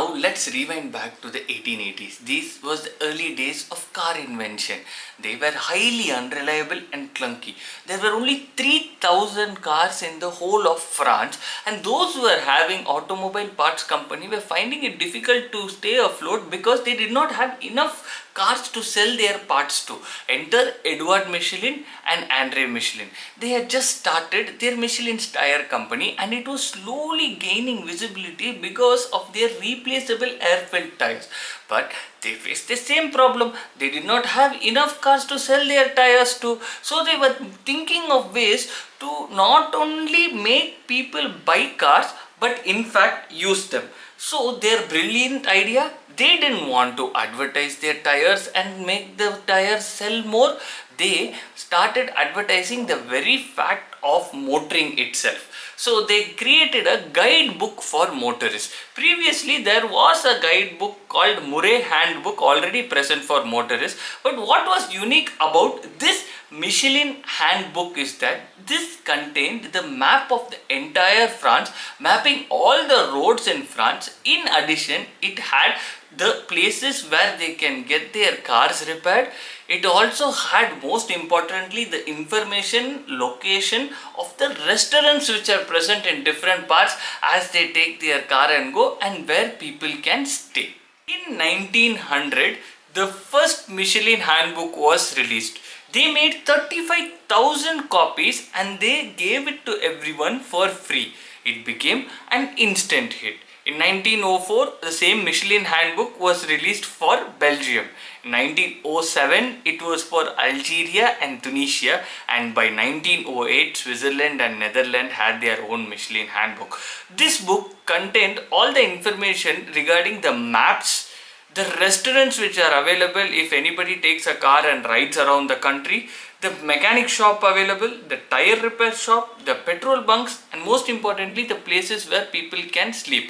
Now let's rewind back to the 1880s. These was the early days of car invention. They were highly unreliable and clunky. There were only 3,000 cars in the whole of France, and those who were having automobile parts company were finding it difficult to stay afloat because they did not have enough cars to sell their parts to. Enter Edward Michelin and Andre Michelin. They had just started their Michelin Star company, and it was slowly gaining visibility because of their replaceable air-filled tires. But they faced the same problem. They did not have enough cars to sell their tires to, so they were thinking of ways to not only make people buy cars but in fact use them. So their brilliant idea, they didn't want to advertise their tires and make the tires sell more. They started advertising the very fact of motoring itself. So they created a guidebook for motorists. Previously there was a guidebook called Murray Handbook already present for motorists. But what was unique about this Michelin Handbook is that this contained the map of the entire France, mapping all the roads in France. In addition, it had the places where they can get their cars repaired. It also had, most importantly, the information location of the restaurants which are present in different parts as they take their car and go, and where people can stay. In 1900, the first Michelin Handbook was released. They made 35,000 copies and they gave it to everyone for free. It became an instant hit. In 1904, the same Michelin Handbook was released for Belgium. In 1907, it was for Algeria and Tunisia, and by 1908, Switzerland and Netherlands had their own Michelin Handbook. This book contained all the information regarding the maps, the restaurants which are available if anybody takes a car and rides around the country, the mechanic shop available, the tire repair shop, the petrol bunks, and most importantly, the places where people can sleep.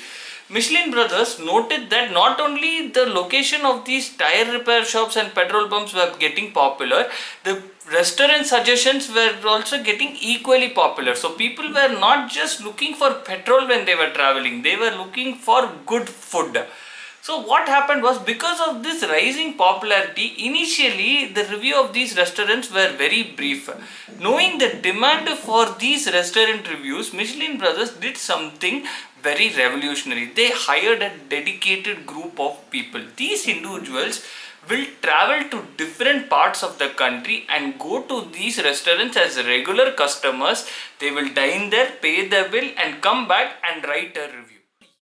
Michelin brothers noted that not only the location of these tire repair shops and petrol pumps were getting popular, the restaurant suggestions were also getting equally popular. So people were not just looking for petrol when they were traveling, they were looking for good food. So what happened was, because of this rising popularity, initially the review of these restaurants were very brief. Knowing the demand for these restaurant reviews, Michelin brothers did something very revolutionary. They hired a dedicated group of people. These individuals will travel to different parts of the country and go to these restaurants as regular customers. They will dine there, pay the bill and come back and write a review.